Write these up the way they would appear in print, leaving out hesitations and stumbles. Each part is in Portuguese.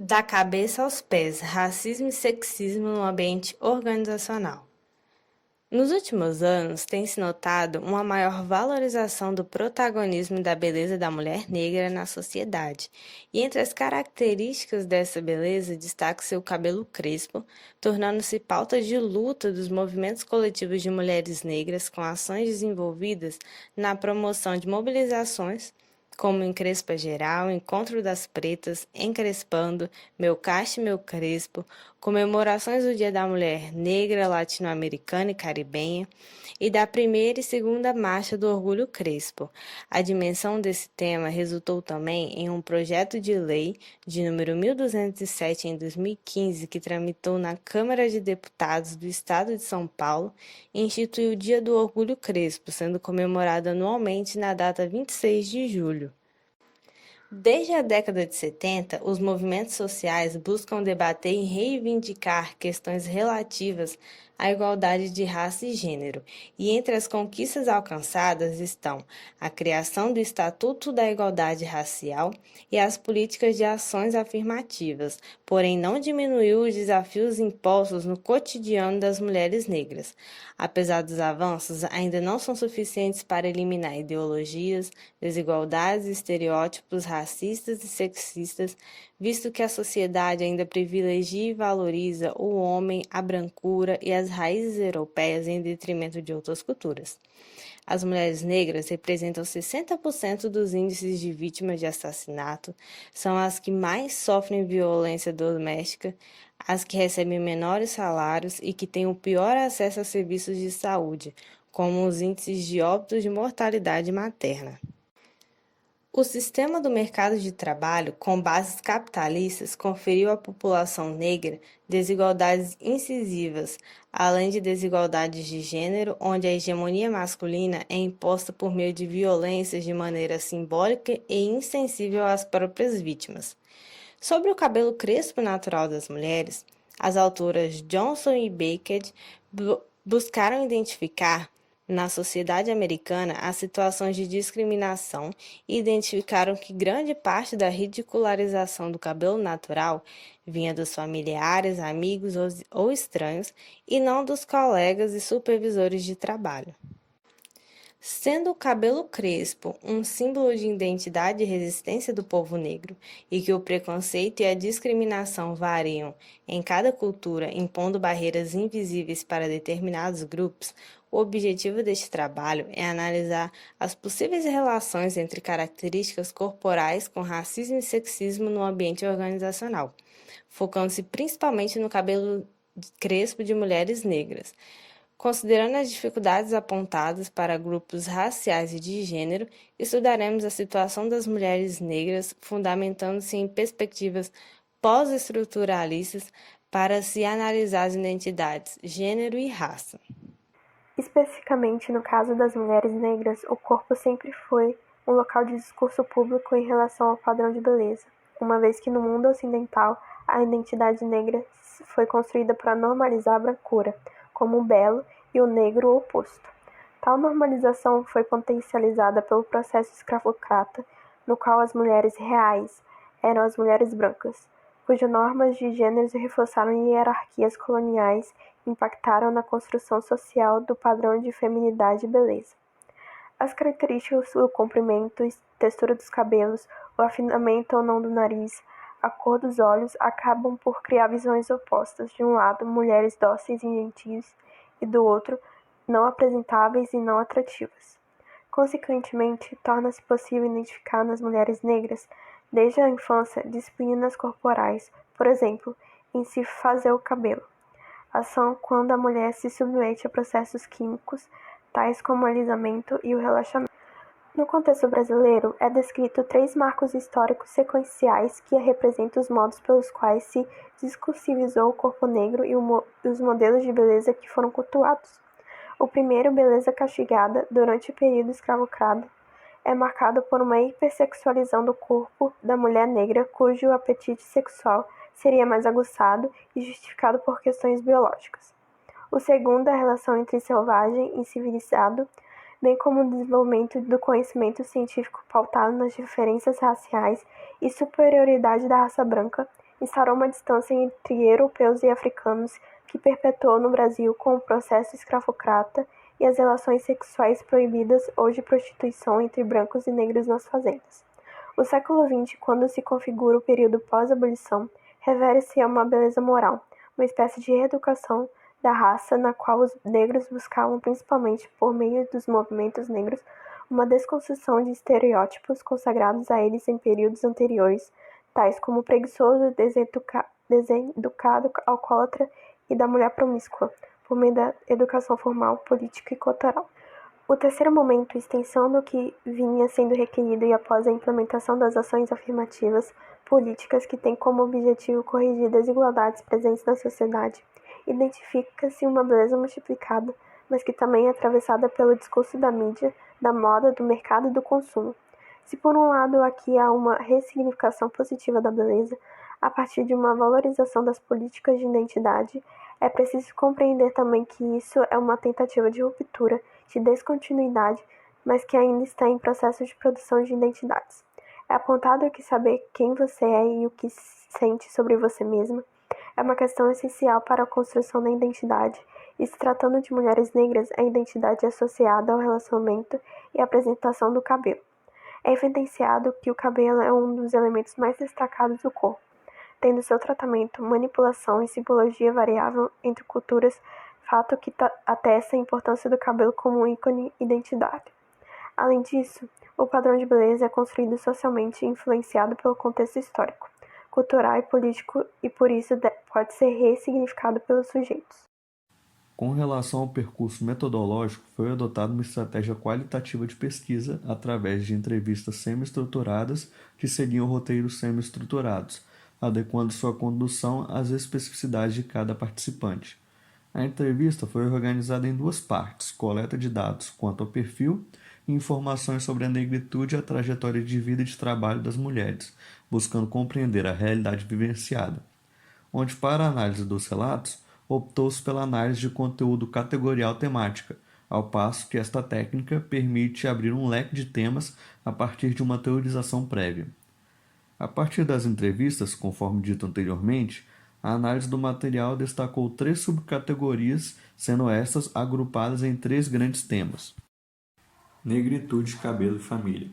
Da cabeça aos pés, racismo e sexismo no ambiente organizacional. Nos últimos anos, tem se notado uma maior valorização do protagonismo e da beleza da mulher negra na sociedade. E entre as características dessa beleza, destaca-se o cabelo crespo, tornando-se pauta de luta dos movimentos coletivos de mulheres negras com ações desenvolvidas na promoção de mobilizações como Encrespa Geral, Encontro das Pretas, Encrespando, Meu Caste, Meu Crespo, comemorações do Dia da Mulher Negra, Latino-Americana e Caribenha e da primeira e segunda Marcha do Orgulho Crespo. A dimensão desse tema resultou também em um projeto de lei de número 1207 em 2015 que tramitou na Câmara de Deputados do Estado de São Paulo e instituiu o Dia do Orgulho Crespo, sendo comemorado anualmente na data 26 de julho. Desde a década de 70, os movimentos sociais buscam debater e reivindicar questões relativas à igualdade de raça e gênero, e entre as conquistas alcançadas estão a criação do Estatuto da Igualdade Racial e as políticas de ações afirmativas, porém não diminuiu os desafios impostos no cotidiano das mulheres negras. Apesar dos avanços, ainda não são suficientes para eliminar ideologias, desigualdades e estereótipos racistas e sexistas, visto que a sociedade ainda privilegia e valoriza o homem, a brancura e as raízes europeias em detrimento de outras culturas. As mulheres negras representam 60% dos índices de vítimas de assassinato, são as que mais sofrem violência doméstica, as que recebem menores salários e que têm o pior acesso a serviços de saúde, como os índices de óbitos de mortalidade materna. O sistema do mercado de trabalho, com bases capitalistas, conferiu à população negra desigualdades incisivas, além de desigualdades de gênero, onde a hegemonia masculina é imposta por meio de violências de maneira simbólica e insensível às próprias vítimas. Sobre o cabelo crespo natural das mulheres, as autoras Johnson e Beckett buscaram identificar na sociedade americana as situações de discriminação e identificaram que grande parte da ridicularização do cabelo natural vinha dos familiares, amigos ou estranhos e não dos colegas e supervisores de trabalho. Sendo o cabelo crespo um símbolo de identidade e resistência do povo negro, e que o preconceito e a discriminação variam em cada cultura, impondo barreiras invisíveis para determinados grupos, o objetivo deste trabalho é analisar as possíveis relações entre características corporais com racismo e sexismo no ambiente organizacional, focando-se principalmente no cabelo crespo de mulheres negras. Considerando as dificuldades apontadas para grupos raciais e de gênero, estudaremos a situação das mulheres negras, fundamentando-se em perspectivas pós-estruturalistas para se analisar as identidades, gênero e raça. Especificamente no caso das mulheres negras, o corpo sempre foi um local de discurso público em relação ao padrão de beleza, uma vez que no mundo ocidental a identidade negra foi construída para normalizar a brancura, como o belo e o negro o oposto. Tal normalização foi potencializada pelo processo escravocrata, no qual as mulheres reais eram as mulheres brancas, cujas normas de gêneros reforçaram hierarquias coloniais e impactaram na construção social do padrão de feminidade e beleza. As características do comprimento e textura dos cabelos, o afinamento ou não do nariz, a cor dos olhos acabam por criar visões opostas. De um lado, mulheres dóceis e gentis, e do outro, não apresentáveis e não atrativas. Consequentemente, torna-se possível identificar nas mulheres negras, desde a infância, disciplinas corporais, por exemplo, em se fazer o cabelo. Ação quando a mulher se submete a processos químicos, tais como o alisamento e o relaxamento. No contexto brasileiro, é descrito 3 marcos históricos sequenciais que representam os modos pelos quais se discursivizou o corpo negro e os modelos de beleza que foram cultuados. O primeiro, beleza castigada, durante o período escravocrata, é marcado por uma hipersexualização do corpo da mulher negra, cujo apetite sexual seria mais aguçado e justificado por questões biológicas. O segundo, a relação entre selvagem e civilizado, bem como o desenvolvimento do conhecimento científico pautado nas diferenças raciais e superioridade da raça branca, instaurou uma distância entre europeus e africanos que perpetuou no Brasil com o processo escravocrata e as relações sexuais proibidas ou de prostituição entre brancos e negros nas fazendas. O século XX, quando se configura o período pós-abolição, refere-se a uma beleza moral, uma espécie de reeducação da raça na qual os negros buscavam, principalmente por meio dos movimentos negros, uma desconstrução de estereótipos consagrados a eles em períodos anteriores, tais como o preguiçoso, deseducado, alcoólatra e da mulher promíscua, por meio da educação formal, política e cultural. O terceiro momento, extensão do que vinha sendo requerido e após a implementação das ações afirmativas políticas que têm como objetivo corrigir desigualdades presentes na sociedade, identifica-se uma beleza multiplicada, mas que também é atravessada pelo discurso da mídia, da moda, do mercado e do consumo. Se por um lado aqui há uma ressignificação positiva da beleza, a partir de uma valorização das políticas de identidade, é preciso compreender também que isso é uma tentativa de ruptura, de descontinuidade, mas que ainda está em processo de produção de identidades. É apontado que saber quem você é e o que sente sobre você mesma é uma questão essencial para a construção da identidade, e se tratando de mulheres negras, a identidade é associada ao relacionamento e à apresentação do cabelo. É evidenciado que o cabelo é um dos elementos mais destacados do corpo, tendo seu tratamento, manipulação e simbologia variável entre culturas, fato que atesta a importância do cabelo como um ícone identitário. Além disso, o padrão de beleza é construído socialmente e influenciado pelo contexto histórico, cultural e político e por isso pode ser ressignificado pelos sujeitos. Com relação ao percurso metodológico, foi adotada uma estratégia qualitativa de pesquisa através de entrevistas semi-estruturadas que seguiam roteiros semi-estruturados, adequando sua condução às especificidades de cada participante. A entrevista foi organizada em duas partes: coleta de dados quanto ao perfil e informações sobre a negritude e a trajetória de vida e de trabalho das mulheres, buscando compreender a realidade vivenciada. Onde, para a análise dos relatos, optou-se pela análise de conteúdo categorial temática, ao passo que esta técnica permite abrir um leque de temas a partir de uma teorização prévia. A partir das entrevistas, conforme dito anteriormente, a análise do material destacou 3 subcategorias, sendo estas agrupadas em 3 grandes temas: negritude, cabelo e família.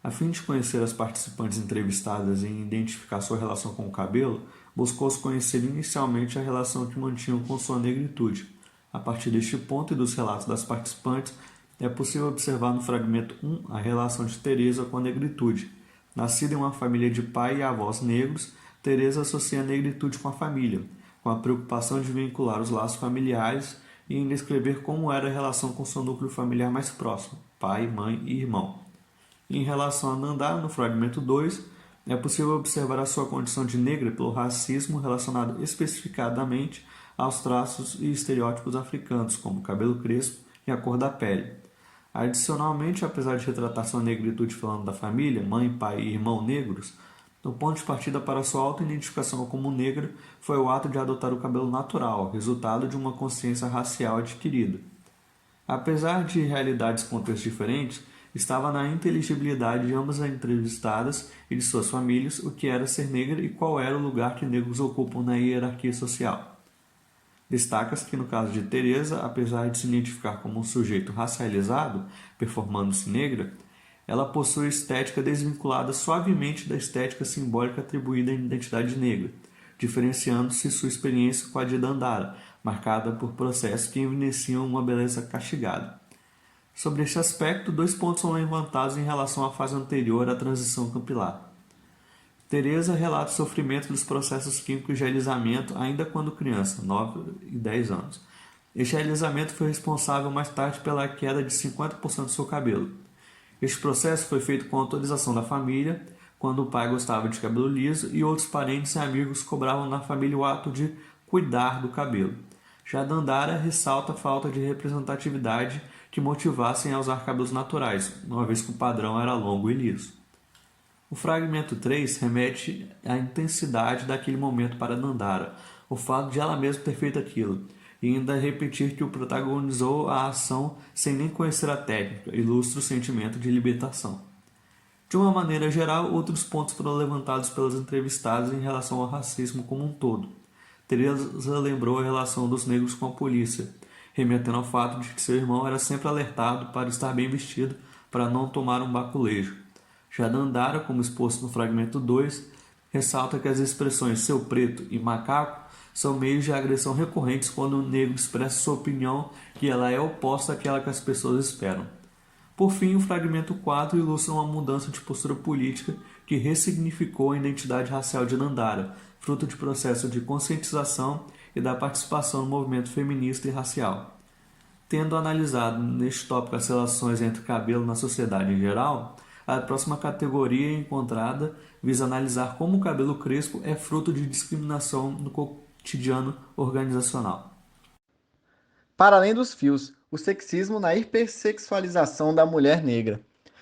A fim de conhecer as participantes entrevistadas e identificar sua relação com o cabelo, buscou-se conhecer inicialmente a relação que mantinham com sua negritude. A partir deste ponto e dos relatos das participantes, é possível observar no fragmento 1 a relação de Teresa com a negritude. Nascida em uma família de pai e avós negros, Teresa associa a negritude com a família, com a preocupação de vincular os laços familiares e em descrever como era a relação com seu núcleo familiar mais próximo, pai, mãe e irmão. Em relação a Nandara, no fragmento 2, é possível observar a sua condição de negra pelo racismo relacionado especificadamente aos traços e estereótipos africanos, como o cabelo crespo e a cor da pele. Adicionalmente, apesar de retratar sua negritude falando da família, mãe, pai e irmão negros, o ponto de partida para sua auto-identificação como negra foi o ato de adotar o cabelo natural, resultado de uma consciência racial adquirida. Apesar de realidades e contextos diferentes, estava na inteligibilidade de ambas as entrevistadas e de suas famílias o que era ser negra e qual era o lugar que negros ocupam na hierarquia social. Destaca-se que no caso de Teresa, apesar de se identificar como um sujeito racializado, performando-se negra, ela possui estética desvinculada suavemente da estética simbólica atribuída à identidade negra, diferenciando-se sua experiência com a de Dandara, marcada por processos que evidenciam uma beleza castigada. Sobre este aspecto, 2 pontos são levantados em relação à fase anterior à transição capilar. Teresa relata o sofrimento dos processos químicos de alisamento ainda quando criança, 9 e 10 anos. Este alisamento foi responsável mais tarde pela queda de 50% do seu cabelo. Este processo foi feito com autorização da família, quando o pai gostava de cabelo liso e outros parentes e amigos cobravam na família o ato de cuidar do cabelo. Já Dandara ressalta a falta de representatividade que motivassem a usar cabelos naturais, uma vez que o padrão era longo e liso. O fragmento 3 remete à intensidade daquele momento para Dandara, o fato de ela mesma ter feito aquilo, e ainda repetir que o protagonizou a ação sem nem conhecer a técnica ilustra o sentimento de libertação. De uma maneira geral, outros pontos foram levantados pelas entrevistadas em relação ao racismo como um todo. Teresa lembrou a relação dos negros com a polícia, remetendo ao fato de que seu irmão era sempre alertado para estar bem vestido para não tomar um baculejo. Já Dandara, como exposto no fragmento 2, ressalta que as expressões seu preto e macaco são meios de agressão recorrentes quando o negro expressa sua opinião e ela é oposta àquela que as pessoas esperam. Por fim, o fragmento 4 ilustra uma mudança de postura política que ressignificou a identidade racial de Dandara, fruto de processo de conscientização e da participação no movimento feminista e racial. Tendo analisado neste tópico as relações entre cabelo na sociedade em geral, a próxima categoria encontrada visa analisar como o cabelo crespo é fruto de discriminação no cotidiano organizacional. Para além dos fios, o sexismo na hipersexualização da mulher negra.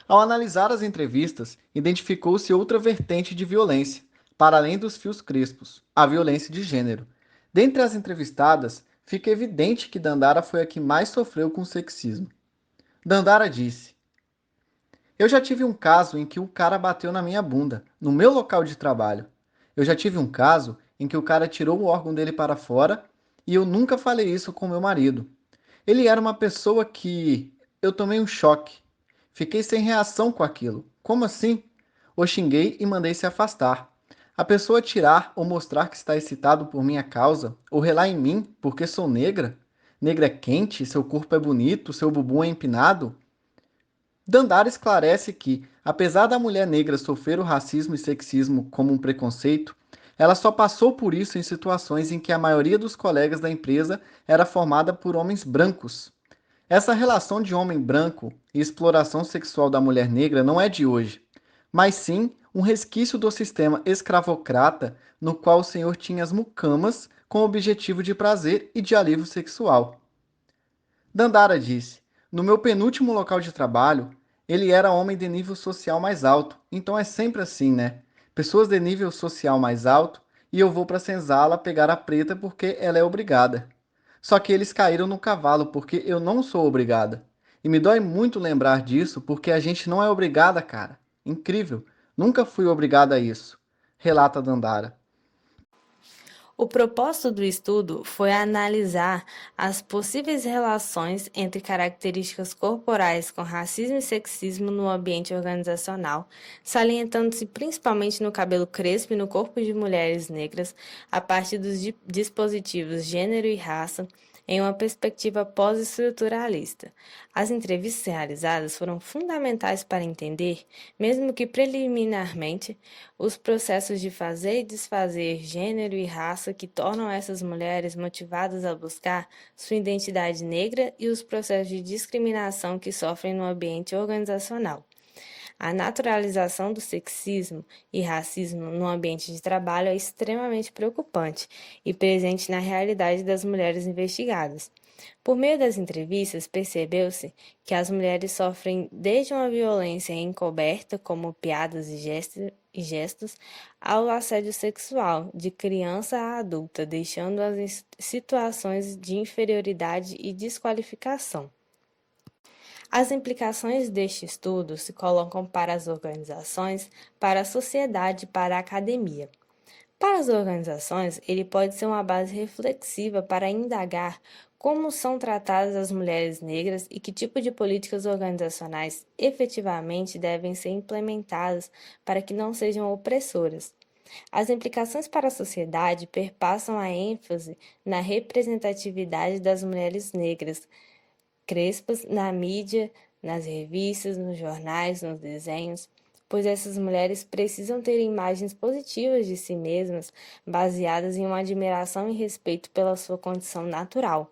Ao analisar as entrevistas, identificou-se outra vertente de violência, para além dos fios crespos, a violência de gênero. Dentre as entrevistadas, fica evidente que Dandara foi a que mais sofreu com o sexismo. Dandara disse: "Eu já tive um caso em que o cara bateu na minha bunda, no meu local de trabalho. Eu já tive um caso em que o cara tirou o órgão dele para fora e eu nunca falei isso com meu marido. Ele era uma pessoa que eu tomei um choque. Fiquei sem reação com aquilo. Como assim? O xinguei e mandei se afastar. A pessoa tirar ou mostrar que está excitado por minha causa, ou relar em mim porque sou negra? Negra é quente, seu corpo é bonito, seu bumbum é empinado?" Dandara esclarece que, apesar da mulher negra sofrer o racismo e sexismo como um preconceito, ela só passou por isso em situações em que a maioria dos colegas da empresa era formada por homens brancos. Essa relação de homem branco e exploração sexual da mulher negra não é de hoje, mas sim um resquício do sistema escravocrata no qual o senhor tinha as mucamas com o objetivo de prazer e de alívio sexual. Dandara disse: "No meu penúltimo local de trabalho, ele era homem de nível social mais alto, então é sempre assim, né? Pessoas de nível social mais alto e eu vou para a senzala pegar a preta porque ela é obrigada. Só que eles caíram no cavalo porque eu não sou obrigada. E me dói muito lembrar disso porque a gente não é obrigada, cara. Incrível. Nunca fui obrigada a isso", relata Dandara. O propósito do estudo foi analisar as possíveis relações entre características corporais com racismo e sexismo no ambiente organizacional, salientando-se principalmente no cabelo crespo e no corpo de mulheres negras, a partir dos dispositivos gênero e raça, em uma perspectiva pós-estruturalista. As entrevistas realizadas foram fundamentais para entender, mesmo que preliminarmente, os processos de fazer e desfazer gênero e raça que tornam essas mulheres motivadas a buscar sua identidade negra e os processos de discriminação que sofrem no ambiente organizacional. A naturalização do sexismo e racismo no ambiente de trabalho é extremamente preocupante e presente na realidade das mulheres investigadas. Por meio das entrevistas, percebeu-se que as mulheres sofrem desde uma violência encoberta, como piadas e gestos, ao assédio sexual, de criança a adulta, deixando-as em situações de inferioridade e desqualificação. As implicações deste estudo se colocam para as organizações, para a sociedade e para a academia. Para as organizações, ele pode ser uma base reflexiva para indagar como são tratadas as mulheres negras e que tipo de políticas organizacionais efetivamente devem ser implementadas para que não sejam opressoras. As implicações para a sociedade perpassam a ênfase na representatividade das mulheres negras, crespas na mídia, nas revistas, nos jornais, nos desenhos, pois essas mulheres precisam ter imagens positivas de si mesmas, baseadas em uma admiração e respeito pela sua condição natural,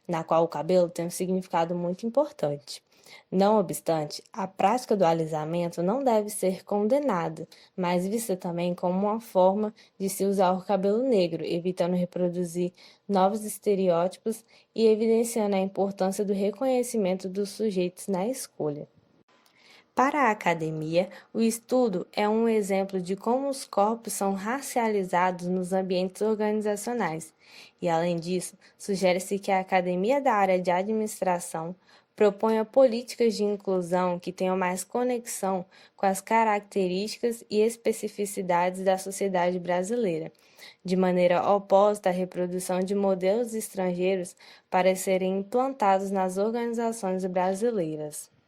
na qual o cabelo tem um significado muito importante. Não obstante, a prática do alisamento não deve ser condenada, mas vista também como uma forma de se usar o cabelo negro, evitando reproduzir novos estereótipos e evidenciando a importância do reconhecimento dos sujeitos na escolha. Para a academia, o estudo é um exemplo de como os corpos são racializados nos ambientes organizacionais, e, além disso, sugere-se que a academia da área de administração proponha políticas de inclusão que tenham mais conexão com as características e especificidades da sociedade brasileira, de maneira oposta à reprodução de modelos estrangeiros para serem implantados nas organizações brasileiras.